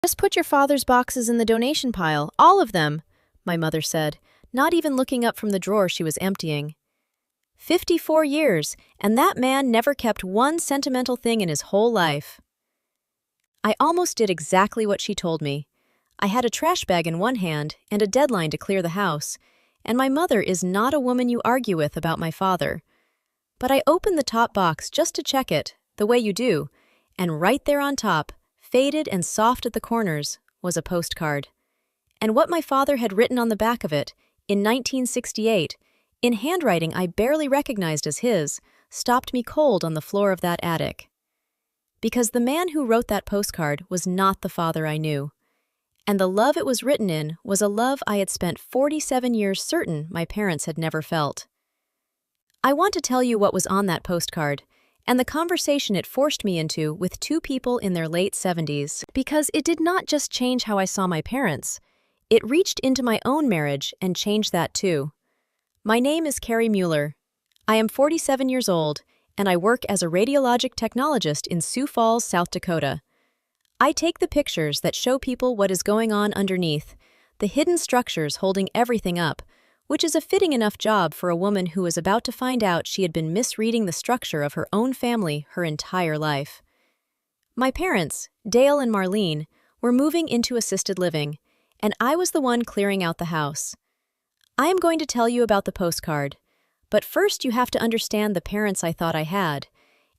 Just put your father's boxes in the donation pile, all of them, my mother said, not even looking up from the drawer she was emptying. 54 years, and that man never kept one sentimental thing in his whole life. I almost did exactly what she told me. I had a trash bag in one hand and a deadline to clear the house, and my mother is not a woman you argue with about my father. But I opened the top box just to check it, the way you do, and right there on top, faded and soft at the corners, was a postcard. And what my father had written on the back of it, in 1968, in handwriting I barely recognized as his, stopped me cold on the floor of that attic. Because the man who wrote that postcard was not the father I knew. And the love it was written in was a love I had spent 47 years certain my parents had never felt. I want to tell you what was on that postcard, and the conversation it forced me into with two people in their late 70s, because it did not just change how I saw my parents. It reached into my own marriage and changed that too. My name is Carrie Mueller. I am 47 years old, and I work as a radiologic technologist in Sioux Falls, South Dakota. I take the pictures that show people what is going on underneath, the hidden structures holding everything up, which is a fitting enough job for a woman who was about to find out she had been misreading the structure of her own family her entire life. My parents, Dale and Marlene, were moving into assisted living, and I was the one clearing out the house. I am going to tell you about the postcard, but first you have to understand the parents I thought I had,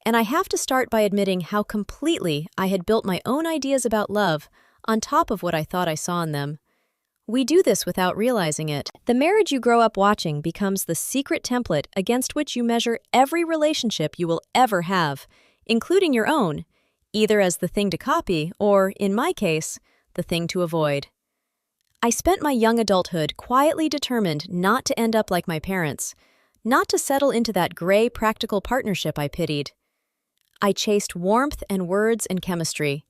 and I have to start by admitting how completely I had built my own ideas about love on top of what I thought I saw in them. We do this without realizing it. The marriage you grow up watching becomes the secret template against which you measure every relationship you will ever have, including your own, either as the thing to copy or, in my case, the thing to avoid. I spent my young adulthood quietly determined not to end up like my parents, not to settle into that gray, practical partnership I pitied. I chased warmth and words and chemistry.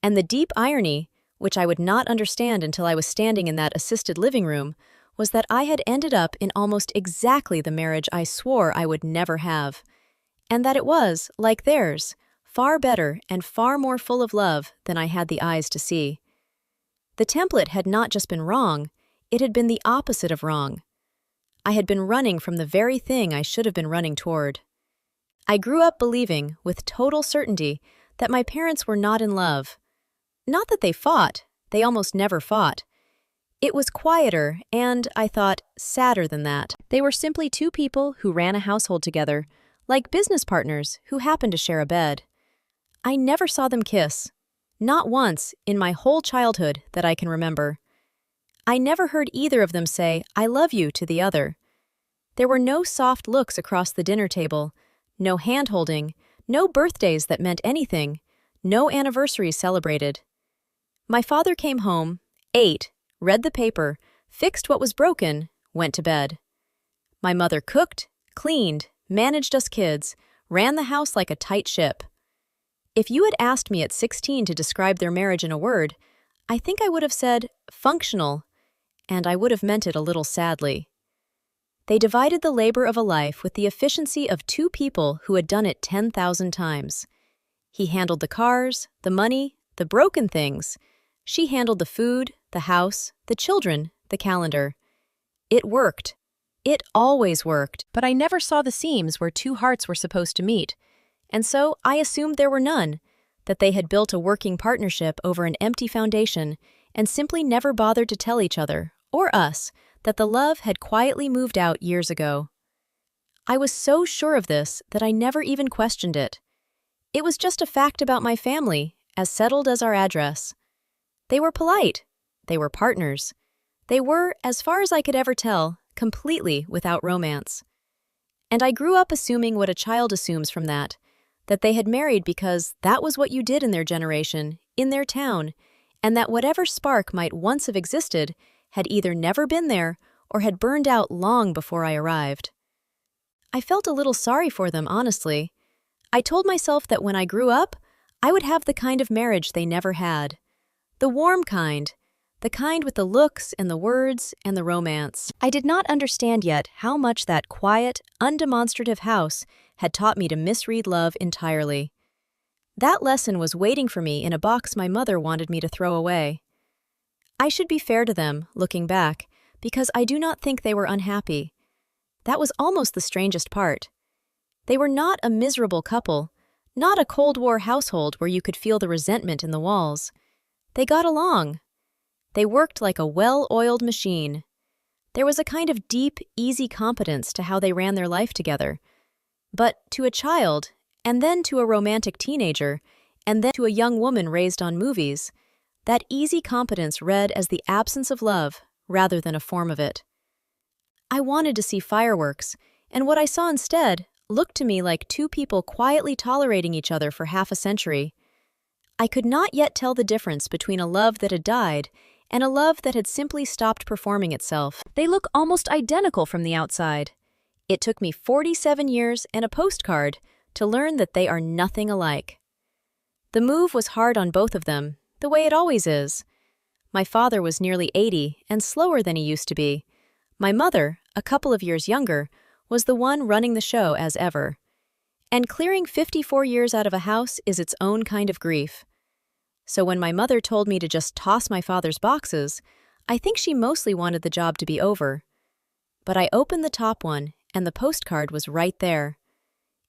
And the deep irony, which I would not understand until I was standing in that assisted living room, was that I had ended up in almost exactly the marriage I swore I would never have, and that it was, like theirs, far better and far more full of love than I had the eyes to see. The template had not just been wrong, it had been the opposite of wrong. I had been running from the very thing I should have been running toward. I grew up believing, with total certainty, that my parents were not in love. Not that they fought, they almost never fought. It was quieter and, I thought, sadder than that. They were simply two people who ran a household together, like business partners who happened to share a bed. I never saw them kiss. Not once, in my whole childhood that I can remember. I never heard either of them say, "I love you," to the other. There were no soft looks across the dinner table, no hand-holding, no birthdays that meant anything, no anniversaries celebrated. My father came home, ate, read the paper, fixed what was broken, went to bed. My mother cooked, cleaned, managed us kids, ran the house like a tight ship. If you had asked me at 16 to describe their marriage in a word, I think I would have said functional, and I would have meant it a little sadly. They divided the labor of a life with the efficiency of two people who had done it 10,000 times. He handled the cars, the money, the broken things. She handled the food, the house, the children, the calendar. It worked. It always worked, but I never saw the seams where two hearts were supposed to meet. And so I assumed there were none, that they had built a working partnership over an empty foundation and simply never bothered to tell each other, or us, that the love had quietly moved out years ago. I was so sure of this that I never even questioned it. It was just a fact about my family, as settled as our address. They were polite. They were partners. They were, as far as I could ever tell, completely without romance. And I grew up assuming what a child assumes from that they had married because that was what you did in their generation, in their town, and that whatever spark might once have existed had either never been there or had burned out long before I arrived. I felt a little sorry for them, honestly. I told myself that when I grew up, I would have the kind of marriage they never had. The warm kind. The kind with the looks and the words and the romance. I did not understand yet how much that quiet, undemonstrative house had taught me to misread love entirely. That lesson was waiting for me in a box my mother wanted me to throw away. I should be fair to them, looking back, because I do not think they were unhappy. That was almost the strangest part. They were not a miserable couple, not a Cold War household where you could feel the resentment in the walls. They got along. They worked like a well-oiled machine. There was a kind of deep, easy competence to how they ran their life together. But to a child, and then to a romantic teenager, and then to a young woman raised on movies, that easy competence read as the absence of love rather than a form of it. I wanted to see fireworks, and what I saw instead looked to me like two people quietly tolerating each other for half a century. I could not yet tell the difference between a love that had died and a love that had simply stopped performing itself. They look almost identical from the outside. It took me 47 years and a postcard to learn that they are nothing alike. The move was hard on both of them, the way it always is. My father was nearly 80 and slower than he used to be. My mother, a couple of years younger, was the one running the show as ever. And clearing 54 years out of a house is its own kind of grief. So when my mother told me to just toss my father's boxes, I think she mostly wanted the job to be over. But I opened the top one, and the postcard was right there.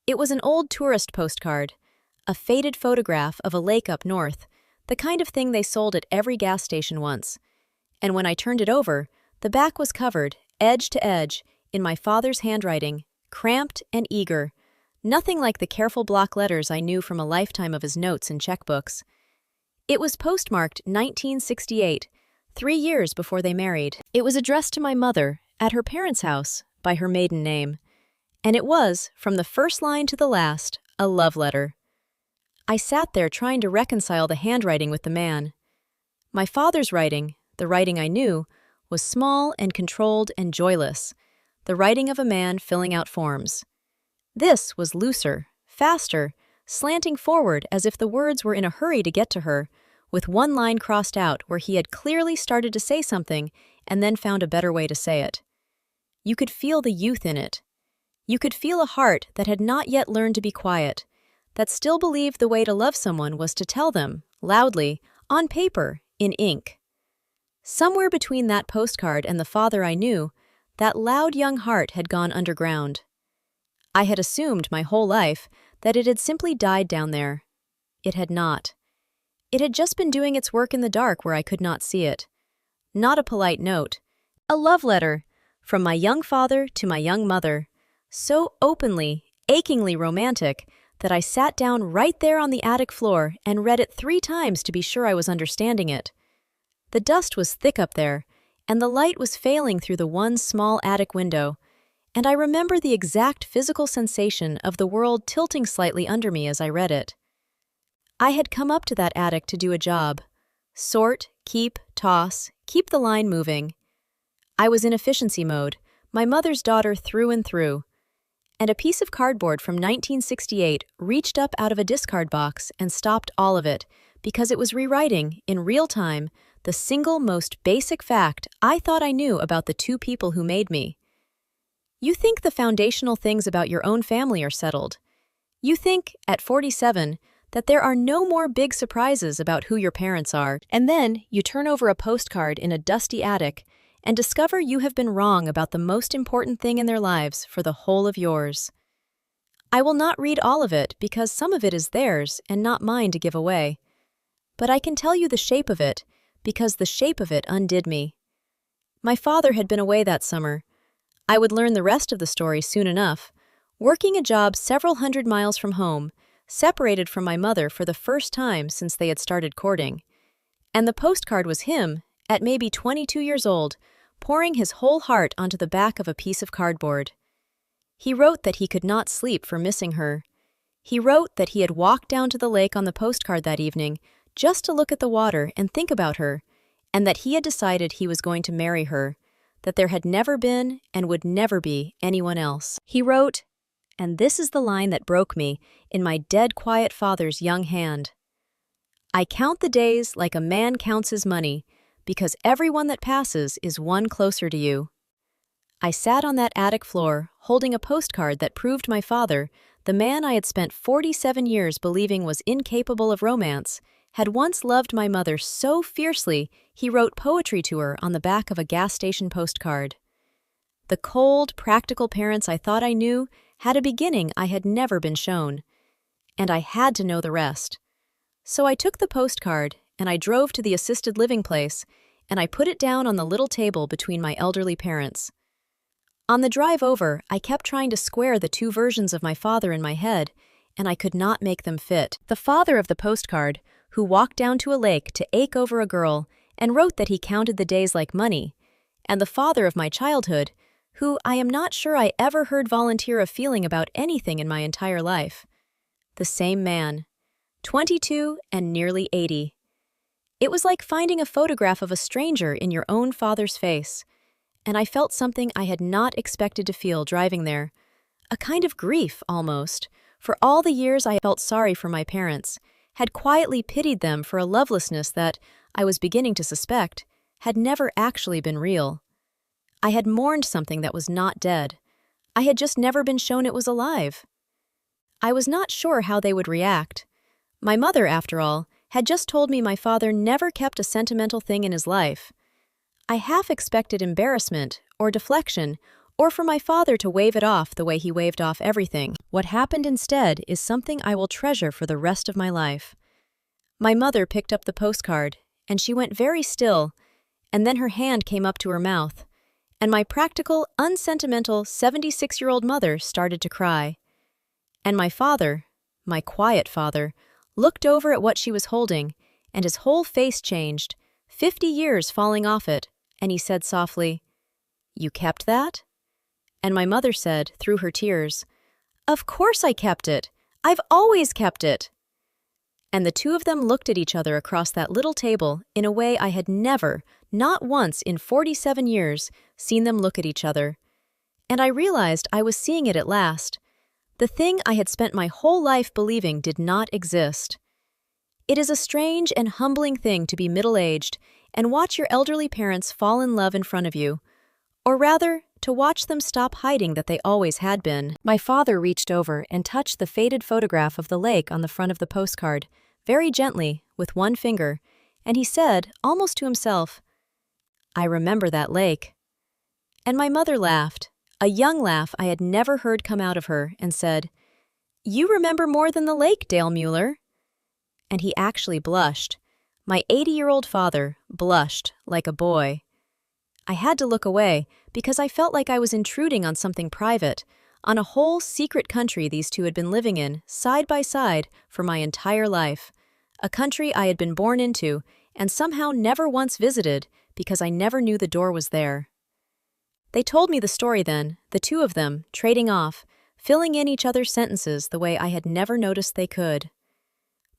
It was an old tourist postcard, a faded photograph of a lake up north, the kind of thing they sold at every gas station once. And when I turned it over, the back was covered, edge to edge, in my father's handwriting, cramped and eager, nothing like the careful block letters I knew from a lifetime of his notes and checkbooks. It was postmarked 1968, 3 years before they married. It was addressed to my mother, at her parents' house, by her maiden name. And it was, from the first line to the last, a love letter. I sat there trying to reconcile the handwriting with the man. My father's writing, the writing I knew, was small and controlled and joyless, the writing of a man filling out forms. This was looser, faster, slanting forward as if the words were in a hurry to get to her, with one line crossed out where he had clearly started to say something and then found a better way to say it. You could feel the youth in it. You could feel a heart that had not yet learned to be quiet, that still believed the way to love someone was to tell them, loudly, on paper, in ink. Somewhere between that postcard and the father I knew, that loud young heart had gone underground. I had assumed my whole life that it had simply died down there. It had not. It had just been doing its work in the dark where I could not see it. Not a polite note. A love letter, from my young father to my young mother, so openly, achingly romantic that I sat down right there on the attic floor and read it 3 times to be sure I was understanding it. The dust was thick up there, and the light was failing through the one small attic window, and I remember the exact physical sensation of the world tilting slightly under me as I read it. I had come up to that attic to do a job. Sort, keep, toss, keep the line moving. I was in efficiency mode, my mother's daughter through and through. And a piece of cardboard from 1968 reached up out of a discard box and stopped all of it, because it was rewriting, in real time, the single most basic fact I thought I knew about the 2 people who made me. You think the foundational things about your own family are settled. You think, at 47, that there are no more big surprises about who your parents are, and then you turn over a postcard in a dusty attic and discover you have been wrong about the most important thing in their lives for the whole of yours. I will not read all of it because some of it is theirs and not mine to give away. But I can tell you the shape of it because the shape of it undid me. My father had been away that summer. I would learn the rest of the story soon enough, working a job several hundred miles from home, separated from my mother for the first time since they had started courting. And the postcard was him, at maybe 22 years old, pouring his whole heart onto the back of a piece of cardboard. He wrote that he could not sleep for missing her. He wrote that he had walked down to the lake on the postcard that evening just to look at the water and think about her, and that he had decided he was going to marry her, that there had never been and would never be anyone else. He wrote, and this is the line that broke me, in my dead quiet father's young hand. I count the days like a man counts his money, because everyone that passes is one closer to you. I sat on that attic floor, holding a postcard that proved my father the man I had spent 47 years believing was incapable of romance, had once loved my mother so fiercely he wrote poetry to her on the back of a gas station postcard. The cold, practical parents I thought I knew had a beginning I had never been shown, and I had to know the rest. So I took the postcard, and I drove to the assisted living place, and I put it down on the little table between my elderly parents. On the drive over, I kept trying to square the two versions of my father in my head, and I could not make them fit. The father of the postcard, who walked down to a lake to ache over a girl and wrote that he counted the days like money, and the father of my childhood, who I am not sure I ever heard volunteer a feeling about anything in my entire life. The same man, 22 and nearly 80. It was like finding a photograph of a stranger in your own father's face, and I felt something I had not expected to feel driving there, a kind of grief almost, for all the years I felt sorry for my parents, had quietly pitied them for a lovelessness that, I was beginning to suspect, had never actually been real. I had mourned something that was not dead. I had just never been shown it was alive. I was not sure how they would react. My mother, after all, had just told me my father never kept a sentimental thing in his life. I half expected embarrassment or deflection, or for my father to wave it off the way he waved off everything. What happened instead is something I will treasure for the rest of my life. My mother picked up the postcard, and she went very still, and then her hand came up to her mouth, and my practical, unsentimental 76-year-old mother started to cry. And my father, my quiet father, looked over at what she was holding, and his whole face changed, 50 years falling off it, and he said softly, "You kept that?" And my mother said, through her tears, "Of course I kept it. I've always kept it." And the two of them looked at each other across that little table in a way I had never, not once in 47 years, seen them look at each other. And I realized I was seeing it at last. The thing I had spent my whole life believing did not exist. It is a strange and humbling thing to be middle-aged and watch your elderly parents fall in love in front of you, or rather, to watch them stop hiding that they always had been. My father reached over and touched the faded photograph of the lake on the front of the postcard, very gently, with one finger, and he said, almost to himself, "I remember that lake." And my mother laughed, a young laugh I had never heard come out of her, and said, "You remember more than the lake, Dale Mueller." And he actually blushed. My 80-year-old father blushed like a boy. I had to look away because I felt like I was intruding on something private, on a whole secret country these two had been living in, side by side, for my entire life. A country I had been born into and somehow never once visited because I never knew the door was there. They told me the story then, the two of them, trading off, filling in each other's sentences the way I had never noticed they could.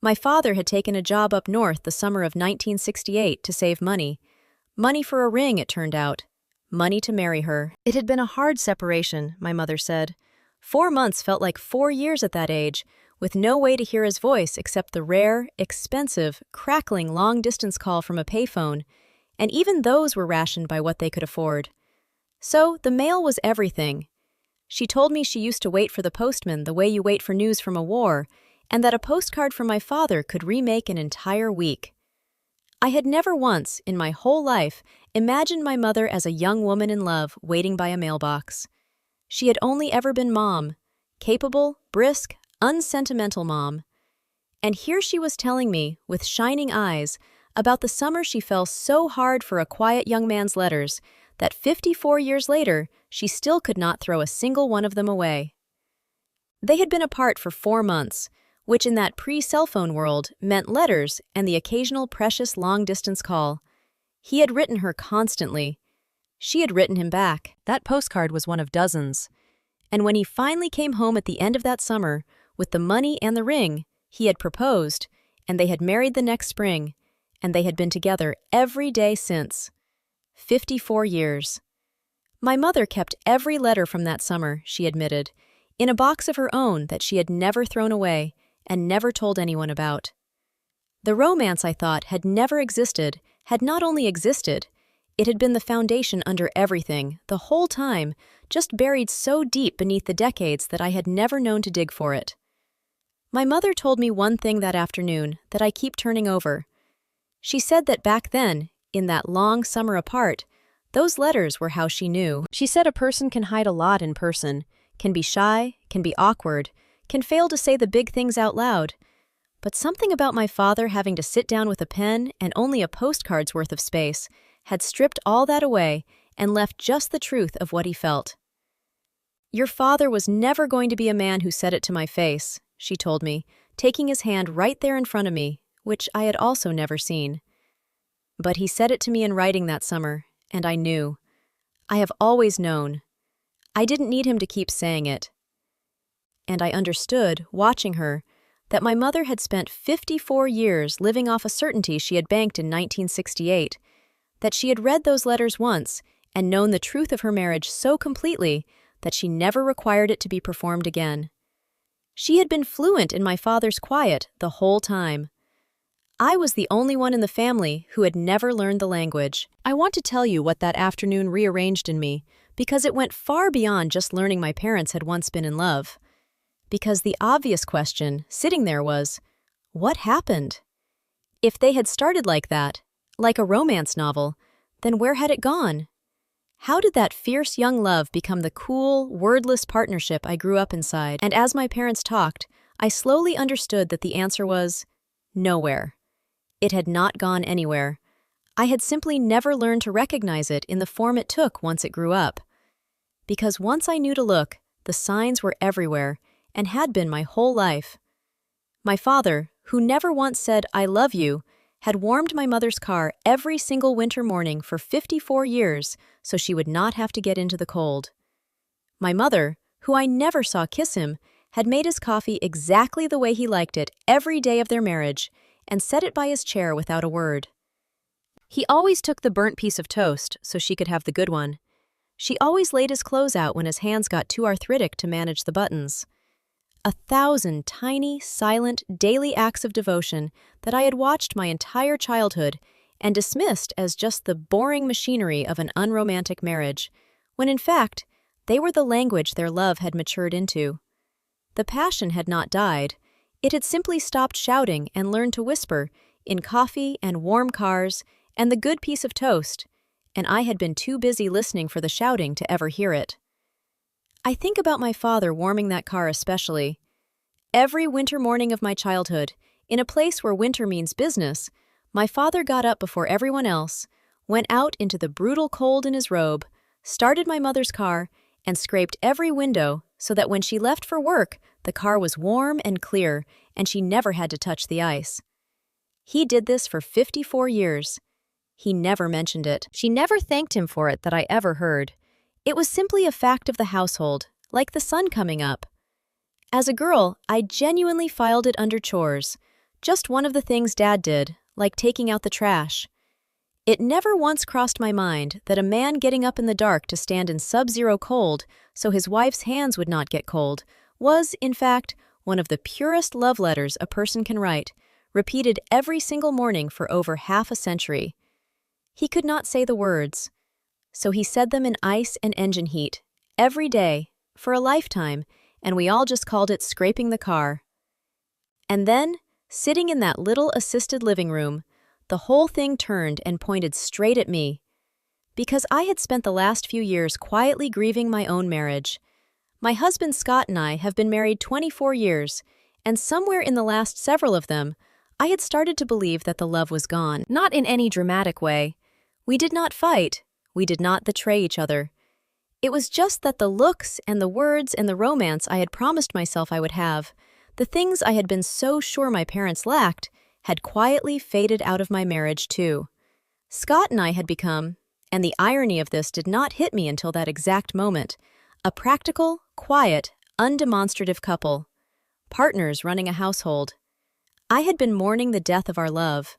My father had taken a job up north the summer of 1968 to save money. Money for a ring, it turned out. Money to marry her. It had been a hard separation, my mother said. 4 months felt like 4 years at that age, with no way to hear his voice except the rare, expensive, crackling long-distance call from a payphone, and even those were rationed by what they could afford. So, the mail was everything. She told me she used to wait for the postman the way you wait for news from a war, and that a postcard from my father could remake an entire week. I had never once, in my whole life, imagined my mother as a young woman in love waiting by a mailbox. She had only ever been mom, capable, brisk, unsentimental mom. And here she was telling me, with shining eyes, about the summer she fell so hard for a quiet young man's letters that 54 years later, she still could not throw a single one of them away. They had been apart for 4 months, which in that pre-cell phone world meant letters and the occasional precious long-distance call. He had written her constantly. She had written him back. That postcard was one of dozens. And when he finally came home at the end of that summer, with the money and the ring, he had proposed, and they had married the next spring, and they had been together every day since. 54 years. My mother kept every letter from that summer, she admitted, in a box of her own that she had never thrown away and never told anyone about. The romance, I thought, had never existed, had not only existed, It had been the foundation under everything, the whole time, just buried so deep beneath the decades that I had never known to dig for it. My mother told me one thing that afternoon that I keep turning over. She said that back then, in that long summer apart, those letters were how she knew. She said a person can hide a lot in person, can be shy, can be awkward, can fail to say the big things out loud. But something about my father having to sit down with a pen and only a postcard's worth of space had stripped all that away and left just the truth of what he felt. "Your father was never going to be a man who said it to my face," she told me, taking his hand right there in front of me, which I had also never seen. But he said it to me in writing that summer, and I knew. I have always known. I didn't need him to keep saying it. And I understood, watching her, that my mother had spent 54 years living off a certainty she had banked in 1968, that she had read those letters once and known the truth of her marriage so completely that she never required it to be performed again. She had been fluent in my father's quiet the whole time. I was the only one in the family who had never learned the language. I want to tell you what that afternoon rearranged in me, because it went far beyond just learning my parents had once been in love. Because the obvious question sitting there was, what happened? If they had started like that, like a romance novel, then where had it gone? How did that fierce young love become the cool, wordless partnership I grew up inside? And as my parents talked, I slowly understood that the answer was nowhere. It had not gone anywhere. I had simply never learned to recognize it in the form it took once it grew up. Because once I knew to look, the signs were everywhere, and had been my whole life. My father, who never once said, "I love you," had warmed my mother's car every single winter morning for 54 years so she would not have to get into the cold. My mother, who I never saw kiss him, had made his coffee exactly the way he liked it every day of their marriage and set it by his chair without a word. He always took the burnt piece of toast so she could have the good one. She always laid his clothes out when his hands got too arthritic to manage the buttons. 1,000 tiny, silent, daily acts of devotion that I had watched my entire childhood and dismissed as just the boring machinery of an unromantic marriage, when in fact, they were the language their love had matured into. The passion had not died. It had simply stopped shouting and learned to whisper in coffee and warm cars and the good piece of toast, and I had been too busy listening for the shouting to ever hear it. I think about my father warming that car especially. Every winter morning of my childhood, in a place where winter means business, my father got up before everyone else, went out into the brutal cold in his robe, started my mother's car, and scraped every window so that when she left for work, the car was warm and clear, and she never had to touch the ice. He did this for 54 years. He never mentioned it. She never thanked him for it that I ever heard. It was simply a fact of the household, like the sun coming up. As a girl, I genuinely filed it under chores, just one of the things Dad did, like taking out the trash. It never once crossed my mind that a man getting up in the dark to stand in sub-zero cold so his wife's hands would not get cold was, in fact, one of the purest love letters a person can write, repeated every single morning for over half a century. He could not say the words, so he said them in ice and engine heat, every day, for a lifetime, and we all just called it scraping the car. And then, sitting in that little assisted living room, the whole thing turned and pointed straight at me. Because I had spent the last few years quietly grieving my own marriage. My husband Scott and I have been married 24 years, and somewhere in the last several of them, I had started to believe that the love was gone. Not in any dramatic way. We did not fight. We did not betray each other. It was just that the looks and the words and the romance I had promised myself I would have, the things I had been so sure my parents lacked, had quietly faded out of my marriage too. Scott and I had become, and the irony of this did not hit me until that exact moment, a practical, quiet, undemonstrative couple. Partners running a household. I had been mourning the death of our love,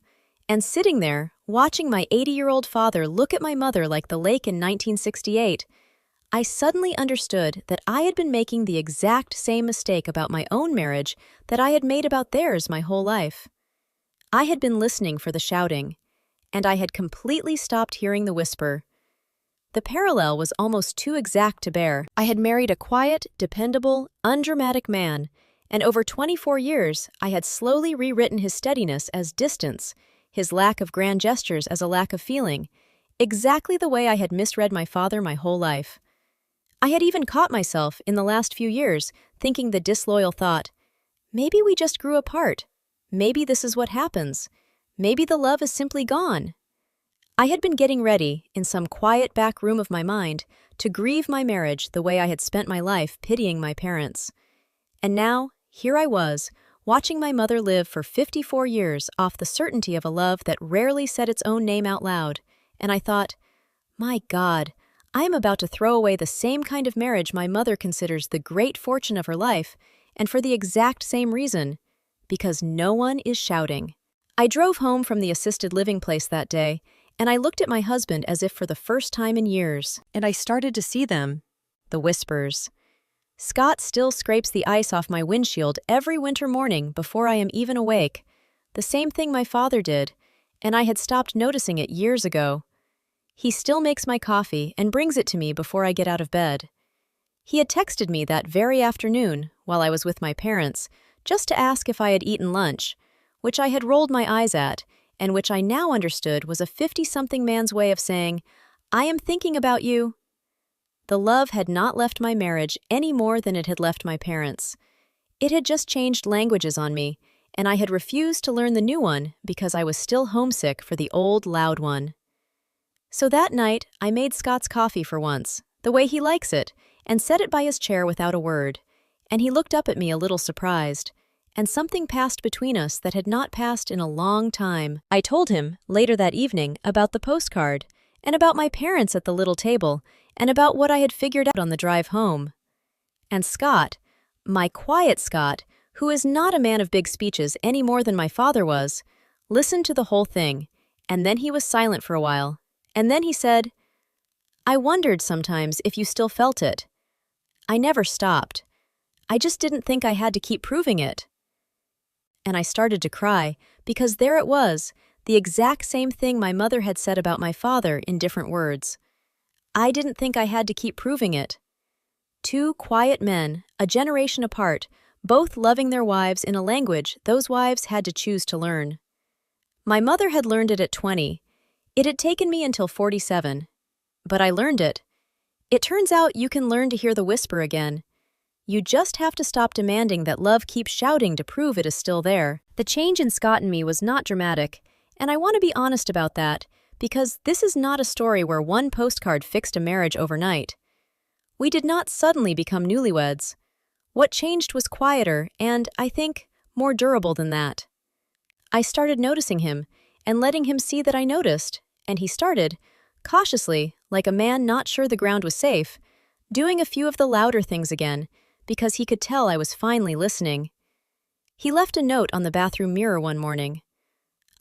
and sitting there, watching my 80-year-old father look at my mother like the lake in 1968, I suddenly understood that I had been making the exact same mistake about my own marriage that I had made about theirs my whole life. I had been listening for the shouting, and I had completely stopped hearing the whisper. The parallel was almost too exact to bear. I had married a quiet, dependable, undramatic man, and over 24 years I had slowly rewritten his steadiness as distance, his lack of grand gestures as a lack of feeling, exactly the way I had misread my father my whole life. I had even caught myself, in the last few years, thinking the disloyal thought, maybe we just grew apart. Maybe this is what happens. Maybe the love is simply gone. I had been getting ready, in some quiet back room of my mind, to grieve my marriage the way I had spent my life pitying my parents. And now, here I was, watching my mother live for 54 years off the certainty of a love that rarely said its own name out loud, and I thought, my God, I am about to throw away the same kind of marriage my mother considers the great fortune of her life, and for the exact same reason, because no one is shouting. I drove home from the assisted living place that day, and I looked at my husband as if for the first time in years, and I started to see them. The whispers. Scott still scrapes the ice off my windshield every winter morning before I am even awake. The same thing my father did, and I had stopped noticing it years ago. He still makes my coffee and brings it to me before I get out of bed. He had texted me that very afternoon, while I was with my parents, just to ask if I had eaten lunch, which I had rolled my eyes at, and which I now understood was a 50-something man's way of saying, I am thinking about you. The love had not left my marriage any more than it had left my parents. It had just changed languages on me, and I had refused to learn the new one because I was still homesick for the old, loud one. So that night, I made Scott's coffee for once, the way he likes it, and set it by his chair without a word, and he looked up at me a little surprised, and something passed between us that had not passed in a long time. I told him, later that evening, about the postcard, and about my parents at the little table, and about what I had figured out on the drive home. And Scott, my quiet Scott, who is not a man of big speeches any more than my father was, listened to the whole thing, and then he was silent for a while, and then he said, I wondered sometimes if you still felt it. I never stopped. I just didn't think I had to keep proving it. And I started to cry, because there it was, the exact same thing my mother had said about my father in different words. I didn't think I had to keep proving it. Two quiet men, a generation apart, both loving their wives in a language those wives had to choose to learn. My mother had learned it at 20. It had taken me until 47. But I learned it. It turns out you can learn to hear the whisper again. You just have to stop demanding that love keeps shouting to prove it is still there. The change in Scott and me was not dramatic, and I want to be honest about that, because this is not a story where one postcard fixed a marriage overnight. We did not suddenly become newlyweds. What changed was quieter and, I think, more durable than that. I started noticing him, and letting him see that I noticed, and he started, cautiously, like a man not sure the ground was safe, doing a few of the louder things again, because he could tell I was finally listening. He left a note on the bathroom mirror one morning.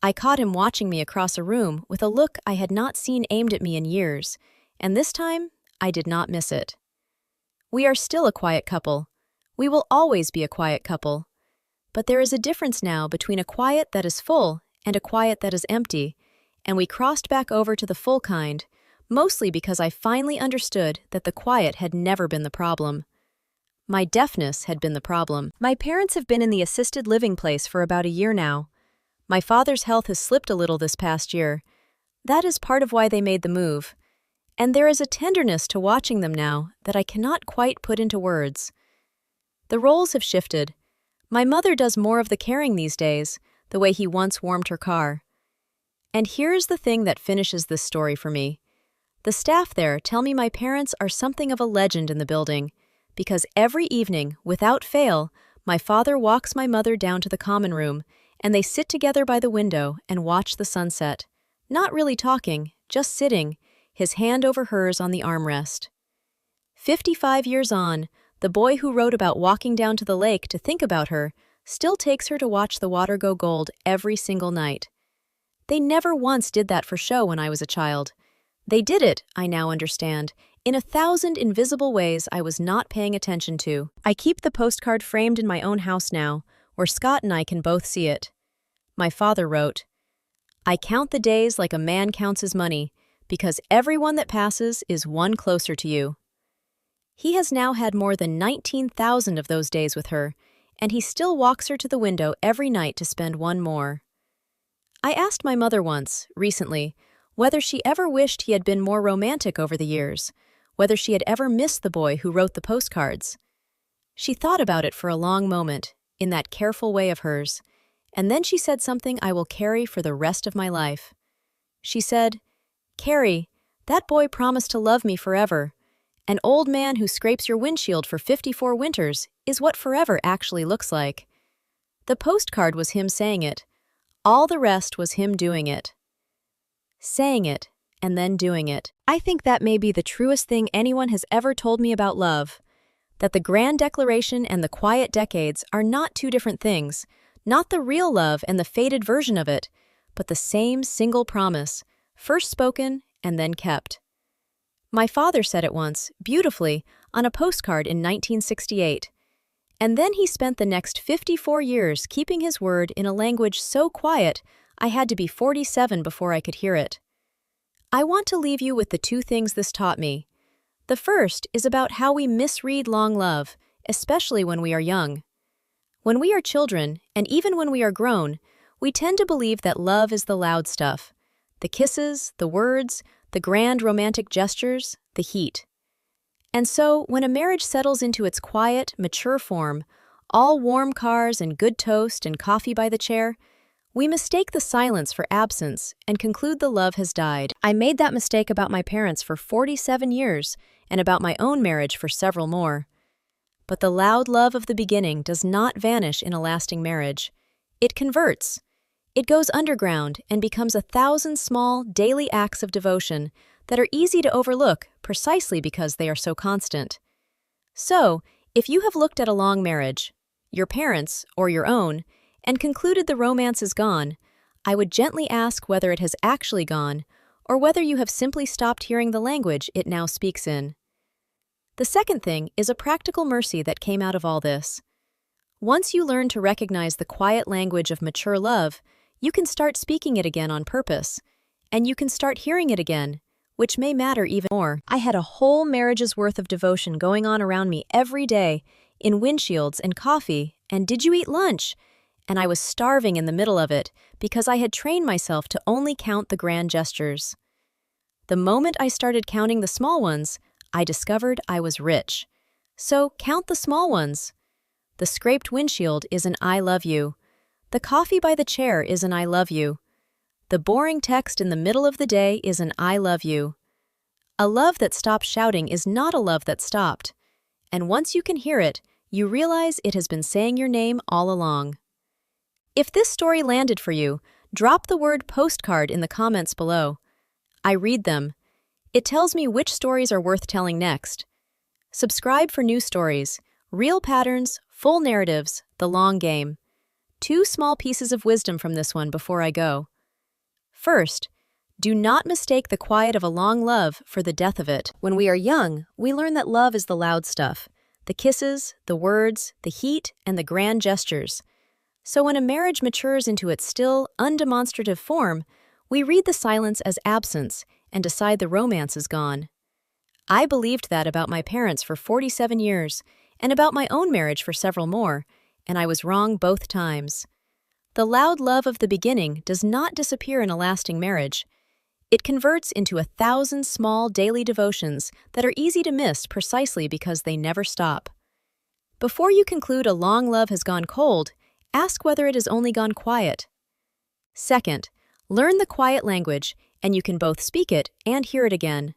I caught him watching me across a room with a look I had not seen aimed at me in years, and this time, I did not miss it. We are still a quiet couple. We will always be a quiet couple. But there is a difference now between a quiet that is full and a quiet that is empty, and we crossed back over to the full kind, mostly because I finally understood that the quiet had never been the problem. My deafness had been the problem. My parents have been in the assisted living place for about a year now. My father's health has slipped a little this past year. That is part of why they made the move. And there is a tenderness to watching them now that I cannot quite put into words. The roles have shifted. My mother does more of the caring these days, the way he once warmed her car. And here's the thing that finishes this story for me. The staff there tell me my parents are something of a legend in the building, because every evening, without fail, my father walks my mother down to the common room, and they sit together by the window and watch the sunset, not really talking, just sitting, his hand over hers on the armrest. 55 years on, the boy who wrote about walking down to the lake to think about her still takes her to watch the water go gold every single night. They never once did that for show when I was a child. They did it, I now understand, in 1,000 invisible ways I was not paying attention to. I keep the postcard framed in my own house now, where Scott and I can both see it. My father wrote, I count the days like a man counts his money, because every one that passes is one closer to you. He has now had more than 19,000 of those days with her, and he still walks her to the window every night to spend one more. I asked my mother once, recently, whether she ever wished he had been more romantic over the years, whether she had ever missed the boy who wrote the postcards. She thought about it for a long moment, in that careful way of hers, and then she said something I will carry for the rest of my life. She said, "Carrie, that boy promised to love me forever. An old man who scrapes your windshield for 54 winters is what forever actually looks like." The postcard was him saying it. All the rest was him doing it. Saying it, and then doing it. I think that may be the truest thing anyone has ever told me about love. That the grand declaration and the quiet decades are not two different things, not the real love and the faded version of it, but the same single promise, first spoken and then kept. My father said it once, beautifully, on a postcard in 1968. And then he spent the next 54 years keeping his word in a language so quiet I had to be 47 before I could hear it. I want to leave you with the two things this taught me. The first is about how we misread long love, especially when we are young. When we are children, and even when we are grown, we tend to believe that love is the loud stuff. The kisses, the words, the grand romantic gestures, the heat. And so, when a marriage settles into its quiet, mature form, all warm cars and good toast and coffee by the chair, we mistake the silence for absence and conclude the love has died. I made that mistake about my parents for 47 years and about my own marriage for several more. But the loud love of the beginning does not vanish in a lasting marriage. It converts. It goes underground and becomes 1,000 small, daily acts of devotion that are easy to overlook precisely because they are so constant. So, if you have looked at a long marriage, your parents' or your own, and concluded the romance is gone, I would gently ask whether it has actually gone, or whether you have simply stopped hearing the language it now speaks in. The second thing is a practical mercy that came out of all this. Once you learn to recognize the quiet language of mature love, you can start speaking it again on purpose, and you can start hearing it again, which may matter even more. I had a whole marriage's worth of devotion going on around me every day, in windshields and coffee, and did you eat lunch? And I was starving in the middle of it because I had trained myself to only count the grand gestures. The moment I started counting the small ones, I discovered I was rich. So count the small ones. The scraped windshield is an I love you. The coffee by the chair is an I love you. The boring text in the middle of the day is an I love you. A love that stops shouting is not a love that stopped. And once you can hear it, you realize it has been saying your name all along. If this story landed for you, drop the word postcard in the comments below. I read them. It tells me which stories are worth telling next. Subscribe for new stories, real patterns, full narratives, the long game. 2 small pieces of wisdom from this one before I go. First, do not mistake the quiet of a long love for the death of it. When we are young, we learn that love is the loud stuff, the kisses, the words, the heat, and the grand gestures. So when a marriage matures into its still, undemonstrative form, we read the silence as absence and decide the romance is gone. I believed that about my parents for 47 years and about my own marriage for several more, and I was wrong both times. The loud love of the beginning does not disappear in a lasting marriage. It converts into 1,000 small daily devotions that are easy to miss precisely because they never stop. Before you conclude a long love has gone cold, ask whether it has only gone quiet. Second, learn the quiet language, and you can both speak it and hear it again.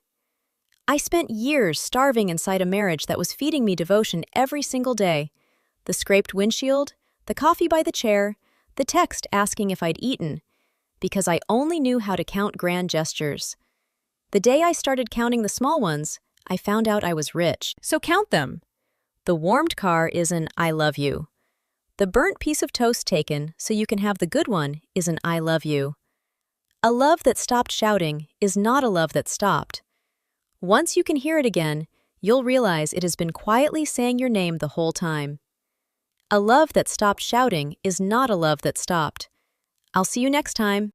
I spent years starving inside a marriage that was feeding me devotion every single day. The scraped windshield, the coffee by the chair, the text asking if I'd eaten, because I only knew how to count grand gestures. The day I started counting the small ones, I found out I was rich. So count them. The warmed car is an I love you. The burnt piece of toast taken so you can have the good one is an I love you. A love that stopped shouting is not a love that stopped. Once you can hear it again, you'll realize it has been quietly saying your name the whole time. A love that stopped shouting is not a love that stopped. I'll see you next time.